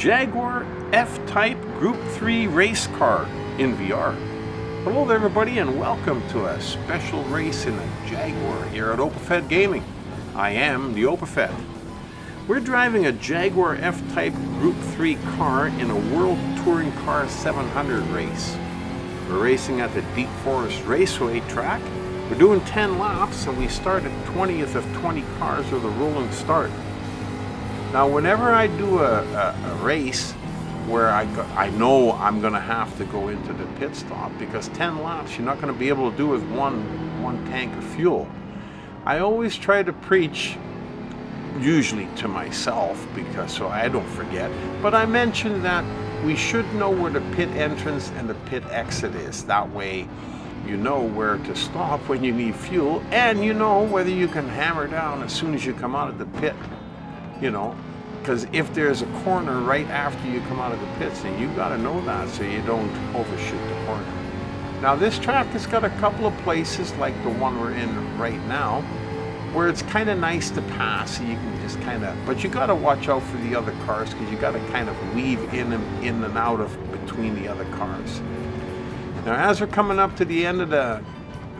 Jaguar F-Type Gr.3 race car in VR. Hello there everybody and welcome to a special race in a Jaguar here at OpenFed Gaming. I am the OpenFed. We're driving a Jaguar F-Type Gr.3 car in a World Touring Car 700 race. We're racing at the Deep Forest Raceway track. We're doing 10 laps and we start at 20th of 20 cars with a rolling start. Now whenever I do a race where I know I'm going to have to go into the pit stop, because 10 laps you're not going to be able to do with one tank of fuel, I always try to preach, usually to myself, because so I don't forget, but I mentioned that we should know where the pit entrance and the pit exit is. That way you know where to stop when you need fuel, and you know whether you can hammer down as soon as you come out of the pit. You know, because if there's a corner right after you come out of the pits, then you've got to know that so you don't overshoot the corner. Now this track has got a couple of places like the one we're in right now where it's kind of nice to pass, so you can just kind of, but you got to watch out for the other cars because you got to kind of weave in and out of between the other cars. Now as we're coming up to the end of the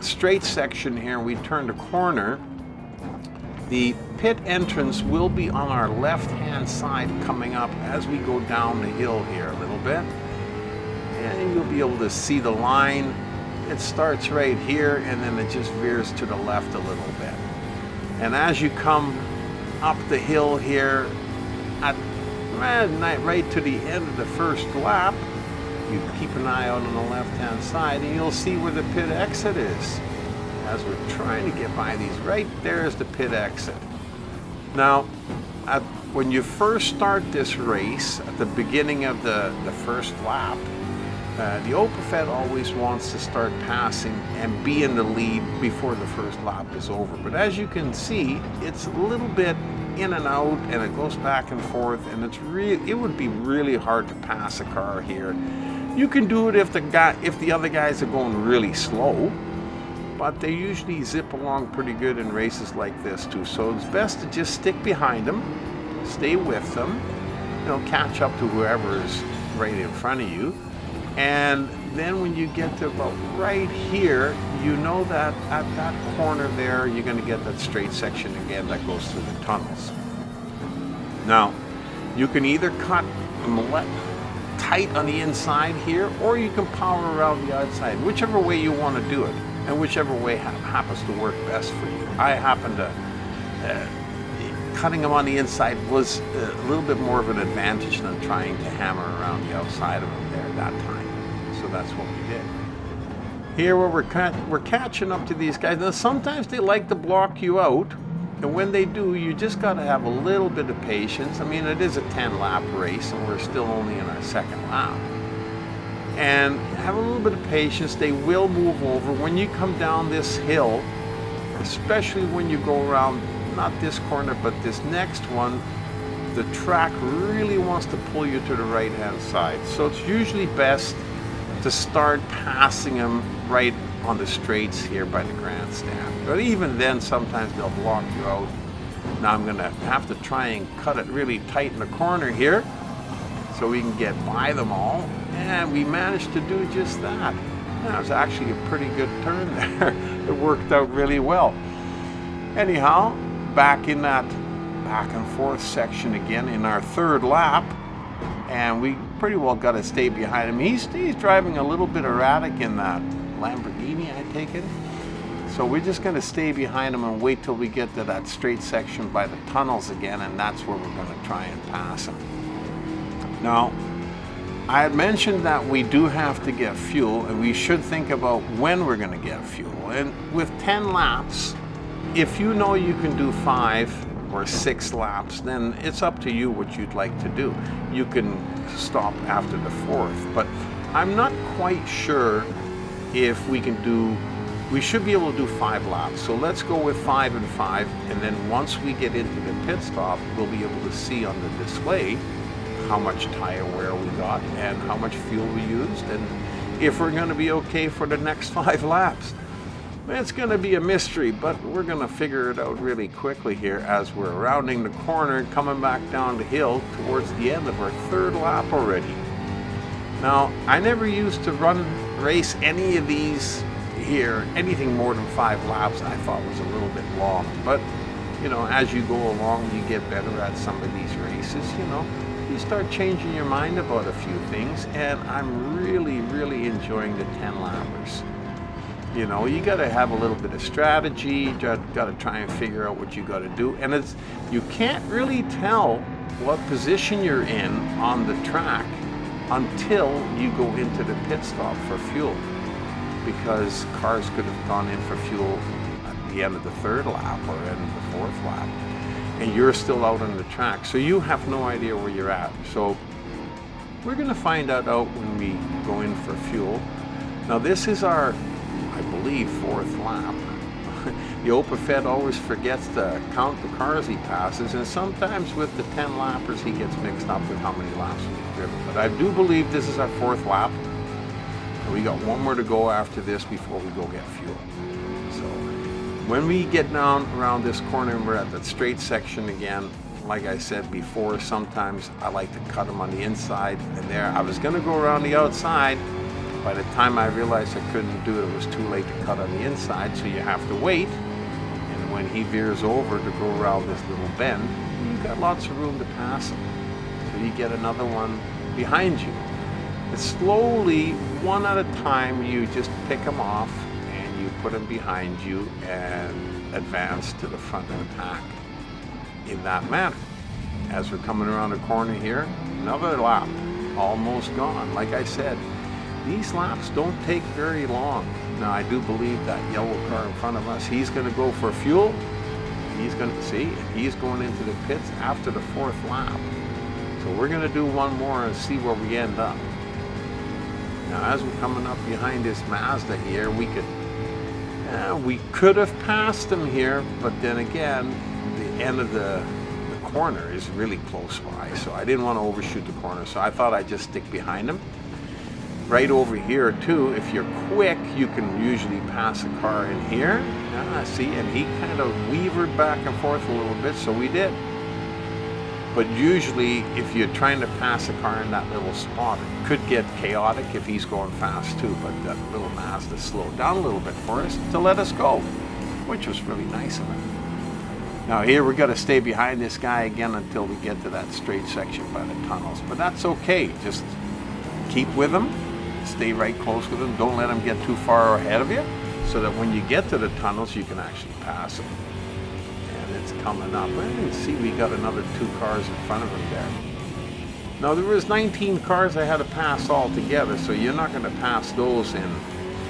straight section here, we turn the corner. The pit entrance will be on our left-hand side coming up as we go down the hill here a little bit. And you'll be able to see the line. It starts right here and then it just veers to the left a little bit. And as you come up the hill here, at right to the end of the first lap, you keep an eye out on the left-hand side and you'll see where the pit exit is. As we're trying to get by these, right there is the pit exit. Now, when you first start this race, at the beginning of the first lap, the OpenFed always wants to start passing and be in the lead before the first lap is over. But as you can see, it's a little bit in and out, and it goes back and forth, and it would be really hard to pass a car here. You can do it if the other guys are going really slow, but they usually zip along pretty good in races like this too. So it's best to just stick behind them, stay with them, catch up to whoever is right in front of you. And then when you get to about right here, you know that at that corner there, you're going to get that straight section again that goes through the tunnels. Now, you can either cut tight on the inside here, or you can power around the outside, whichever way you want to do it. And whichever way happens to work best for you. I happen to, cutting them on the inside was a little bit more of an advantage than trying to hammer around the outside of them there that time. So that's what we did. Here where we're catching up to these guys. Now sometimes they like to block you out, and when they do, you just got to have a little bit of patience. I mean, it is a 10-lap race, and we're still only in our second lap. And have a little bit of patience. They will move over when you come down this hill, especially when you go around not this corner but this next one. The track really wants to pull you to the right hand side, so it's usually best to start passing them right on the straights here by the grandstand. But even then sometimes they'll block you out. Now I'm gonna have to try and cut it really tight in the corner here so we can get by them all. And we managed to do just that. That was actually a pretty good turn there. It worked out really well. Anyhow, back in that back and forth section again in our third lap, and we pretty well got to stay behind him. He's driving a little bit erratic in that Lamborghini, I take it. So we're just going to stay behind him and wait till we get to that straight section by the tunnels again, and that's where we're going to try and pass him. Now, I had mentioned that we do have to get fuel, and we should think about when we're going to get fuel. And with 10 laps, if you know you can do 5 or 6 laps, then it's up to you what you'd like to do. You can stop after the 4th, but I'm not quite sure if we can do, we should be able to do 5 laps. So let's go with 5 and 5, and then once we get into the pit stop, we'll be able to see on the display how much tire wear we got and how much fuel we used, and if we're going to be okay for the next 5 laps. It's going to be a mystery, but we're going to figure it out really quickly here as we're rounding the corner and coming back down the hill towards the end of our third lap already. Now, I never used to race any of these here, anything more than 5 laps I thought was a little bit long. But, you know, as you go along, you get better at some of these races, you know. You start changing your mind about a few things, and I'm really enjoying the 10 lappers. You know, you got to have a little bit of strategy. You got to try and figure out what you got to do. And you can't really tell what position you're in on the track until you go into the pit stop for fuel. Because cars could have gone in for fuel at the end of the 3rd lap or end of the 4th lap. And you're still out on the track. So you have no idea where you're at. So we're going to find that out when we go in for fuel. Now this is our, I believe, 4th lap. The OPFED always forgets to count the cars he passes, and sometimes with the 10 lappers he gets mixed up with how many laps we've driven. But I do believe this is our 4th lap. And we got one more to go after this before we go get fuel. So when we get down around this corner and we're at that straight section again, like I said before, sometimes I like to cut them on the inside, and there I was going to go around the outside. By the time I realized I couldn't do it, it was too late to cut on the inside, so you have to wait. And when he veers over to go around this little bend, you've got lots of room to pass him. So you get another one behind you. And slowly, one at a time, you just pick them off and you put them behind you and advance to the front of the pack in that manner. As we're coming around the corner here, another lap, almost gone. Like I said, these laps don't take very long. Now I do believe that yellow car in front of us, he's going to go for fuel. He's going to see, and he's going into the pits after the 4th lap. So we're going to do one more and see where we end up. Now as we're coming up behind this Mazda here, we could have passed him here, but then again, the end of the corner is really close by, so I didn't want to overshoot the corner, so I thought I'd just stick behind him. Right over here too, if you're quick, you can usually pass a car in here. See, and he kind of weavered back and forth a little bit, so we did. But usually, if you're trying to pass a car in that little spot, it could get chaotic if he's going fast too. But that little Mazda slowed down a little bit for us to let us go, which was really nice of him. Now here we got to stay behind this guy again until we get to that straight section by the tunnels. But that's okay. Just keep with him. Stay right close with him. Don't let him get too far ahead of you, so that when you get to the tunnels, you can actually pass him. And it's coming up. Well, you can see we got another 2 cars in front of him there. Now there was 19 cars I had to pass all together, so you're not going to pass those in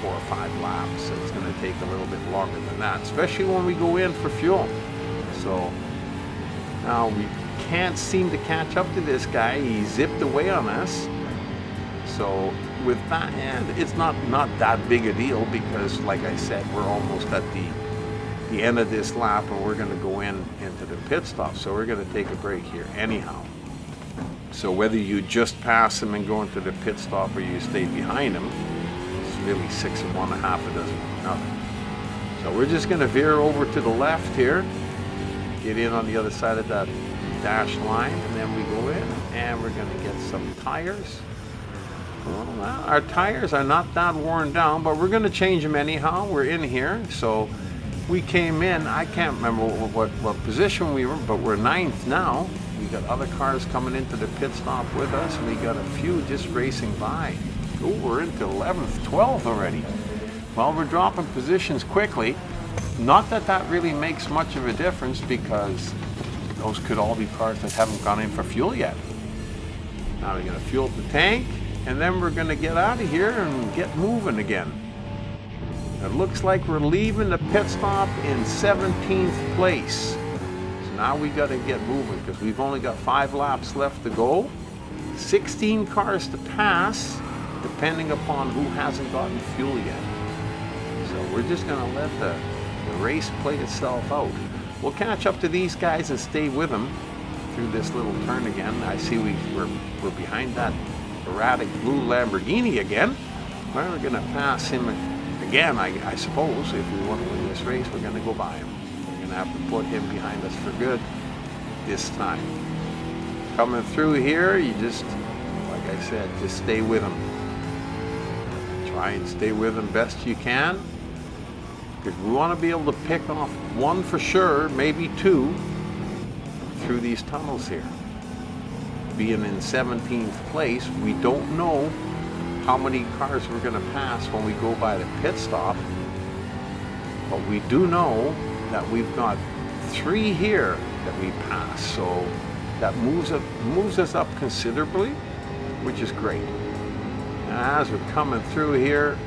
4 or 5 laps. It's going to take a little bit longer than that, especially when we go in for fuel. So now we can't seem to catch up to this guy. He zipped away on us. So with that, and it's not that big a deal, because like I said, we're almost at the end of this lap and we're going to go into the pit stop, so we're going to take a break here anyhow. So whether you just pass him and go into the pit stop or you stay behind him, it's really 6 of 1, a half a dozen of nothing. So we're just going to veer over to the left here, get in on the other side of that dash line, and then we go in and we're going to get some tires. Well, our tires are not that worn down, but we're going to change them anyhow. We're in here, so we came in, I can't remember what position we were, but we're 9th now. We got other cars coming into the pit stop with us, and we got a few just racing by. Oh, we're into 11th, 12th already. Well, we're dropping positions quickly. Not that that really makes much of a difference, because those could all be cars that haven't gone in for fuel yet. Now we're going to fuel the tank, and then we're going to get out of here and get moving again. It looks like we're leaving the pit stop in 17th place. So now we got to get moving, because we've only got 5 laps left to go. 16 cars to pass, depending upon who hasn't gotten fuel yet. So we're just going to let the race play itself out. We'll catch up to these guys and stay with them through this little turn again. I see we're behind that erratic blue Lamborghini again. Well, we're going to pass him again, I suppose if we want to win this race, we're going to go by him. We're going to have to put him behind us for good this time. Coming through here, you just, like I said, just stay with him. Try and stay with him best you can, because we want to be able to pick off one for sure, maybe two, through these tunnels here. Being in 17th place, we don't know how many cars we're going to pass when we go by the pit stop, but we do know that we've got 3 here that we pass, so that moves us up considerably, which is great. As we're coming through here,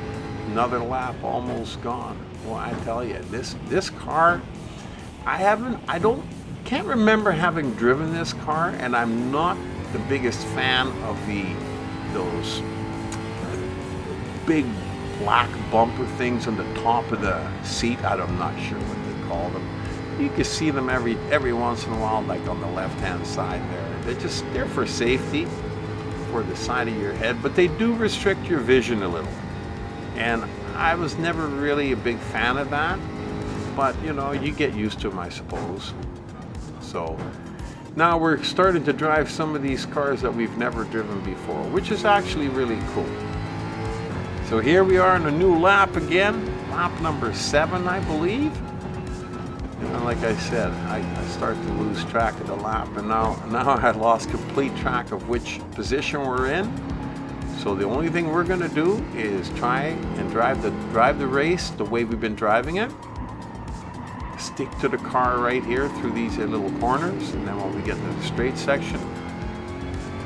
another lap almost gone. Well, I tell you, this car, can't remember having driven this car, and I'm not the biggest fan of those big black bumper things on the top of the seat. I'm not sure what they call them. You can see them every once in a while, like on the left-hand side there. They're for safety for the side of your head, but they do restrict your vision a little. And I was never really a big fan of that, but you know, you get used to them, I suppose. So now we're starting to drive some of these cars that we've never driven before, which is actually really cool. So here we are in a new lap again, lap number 7, I believe. And like I said, I start to lose track of the lap, and now I lost complete track of which position we're in. So the only thing we're going to do is try and drive the race the way we've been driving it. Stick to the car right here through these little corners, and then when we get to the straight section,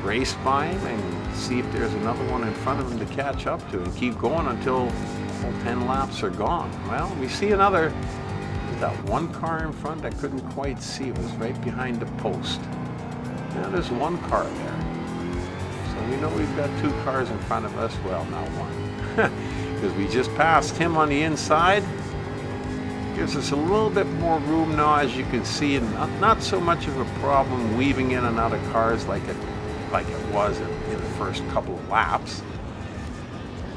race by him and see if there's another one in front of him to catch up to, and keep going until all 10 laps are gone. Well, we see that one car in front I couldn't quite see. It was right behind the post. Now there's one car there. So we know we've got 2 cars in front of us. Well, not one. Because we just passed him on the inside. Gives us a little bit more room now, as you can see, and not so much of a problem weaving in and out of cars like it was in the first couple of laps.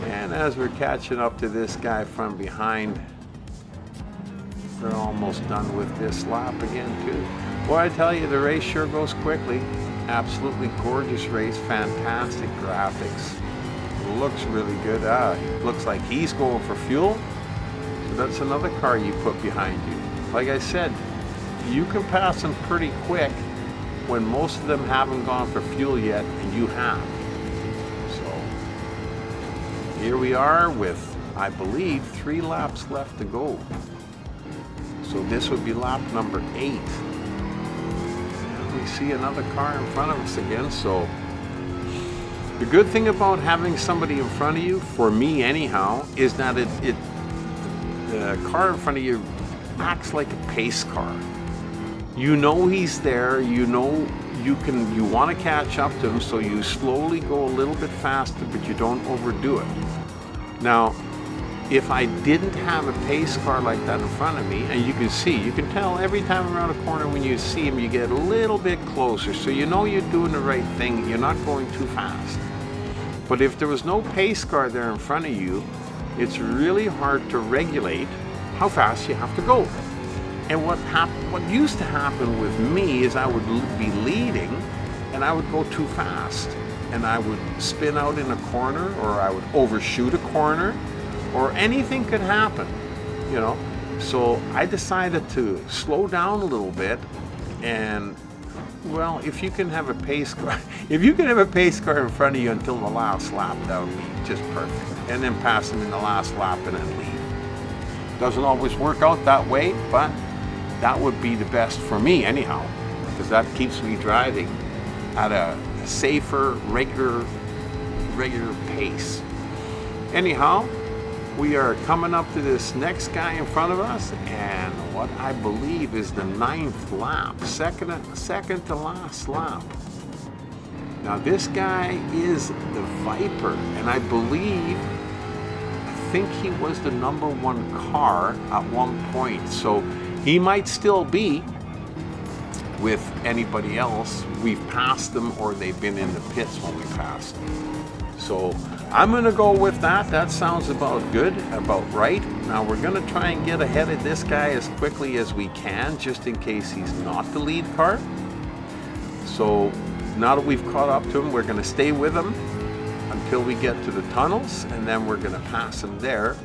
And as we're catching up to this guy from behind, we're almost done with this lap again too. Boy, I tell you, the race sure goes quickly. Absolutely gorgeous race, fantastic graphics. Looks really good. Looks like he's going for fuel. So that's another car you put behind you. Like I said, you can pass them pretty quick when most of them haven't gone for fuel yet, and you have. So here we are with, I believe, 3 laps left to go. So this would be lap number 8. And we see another car in front of us again. So the good thing about having somebody in front of you, for me anyhow, is that the car in front of you acts like a pace car. You know he's there, you know you want to catch up to him, so you slowly go a little bit faster, but you don't overdo it. Now, if I didn't have a pace car like that in front of me, and you can tell every time around a corner when you see him, you get a little bit closer, so you know you're doing the right thing, you're not going too fast. But if there was no pace car there in front of you, it's really hard to regulate how fast you have to go. And what used to happen with me is I would be leading and I would go too fast, and I would spin out in a corner, or I would overshoot a corner, or anything could happen, you know. So I decided to slow down a little bit, and well, if you can have a pace car, in front of you until the last lap, that would be just perfect. And then pass them in the last lap and then leave. Doesn't always work out that way, but that would be the best for me anyhow, because that keeps me driving at a safer, regular pace. Anyhow, we are coming up to this next guy in front of us, and what I believe is the 9th lap, second to last lap. Now this guy is the Viper, and I think he was the #1 car at one point, so he might still be with anybody else. We've passed them or they've been in the pits when we passed them. So I'm going to go with that. That sounds about good, about right. Now we're going to try and get ahead of this guy as quickly as we can, just in case he's not the lead car. So now that we've caught up to him, we're going to stay with him until we get to the tunnels, and then we're going to pass him there.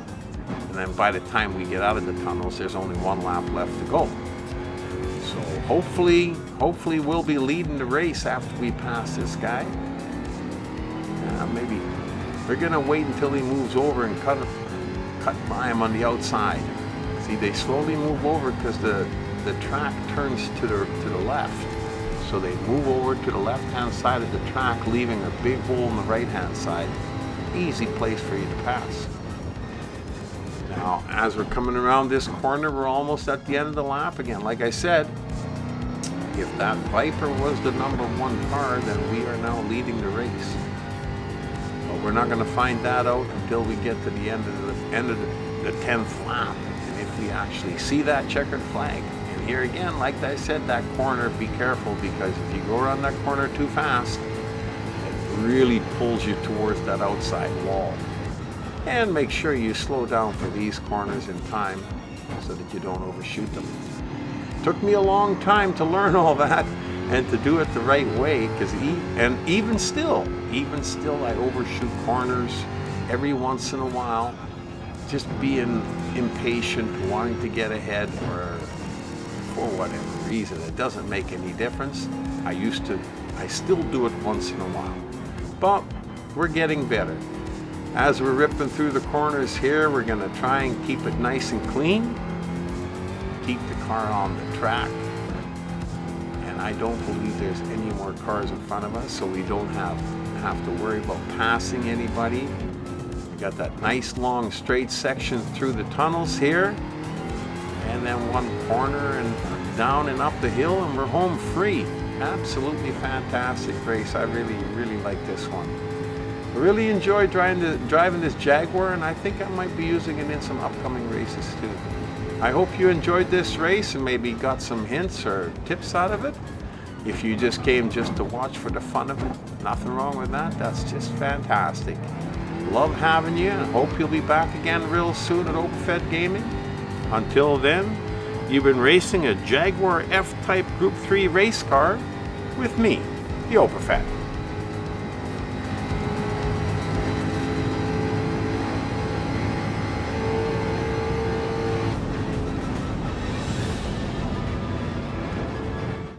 And then by the time we get out of the tunnels, there's only one lap left to go. So hopefully we'll be leading the race after we pass this guy. Maybe we're gonna wait until he moves over and cut by him on the outside. See, they slowly move over because the track turns to the left. So they move over to the left-hand side of the track, leaving a big hole in the right-hand side. Easy place for you to pass. Now, as we're coming around this corner, we're almost at the end of the lap again. Like I said, if that Viper was the #1 car, then we are now leading the race. But we're not going to find that out until we get to the end of the 10th lap, and if we actually see that checkered flag. And here again, like I said, that corner, be careful, because if you go around that corner too fast, it really pulls you towards that outside wall. And make sure you slow down for these corners in time so that you don't overshoot them. Took me a long time to learn all that and to do it the right way, because even still I overshoot corners every once in a while, just being impatient, wanting to get ahead, or for whatever reason. It doesn't make any difference. I still do it once in a while, but we're getting better. As we're ripping through the corners here, we're going to try and keep it nice and clean, keep the car on the track. And I don't believe there's any more cars in front of us, so we don't have to worry about passing anybody. We got that nice long straight section through the tunnels here, and then one corner and down and up the hill, and we're home free. Absolutely fantastic race. I really like this one. I really enjoyed driving this Jaguar, and I think I might be using it in some upcoming races too. I hope you enjoyed this race and maybe got some hints or tips out of it. If you just came just to watch for the fun of it, nothing wrong with that. That's just fantastic. Love having you, and hope you'll be back again real soon at OpenFed Gaming. Until then, you've been racing a Jaguar F-Type Group 3 race car with me, the OpenFed.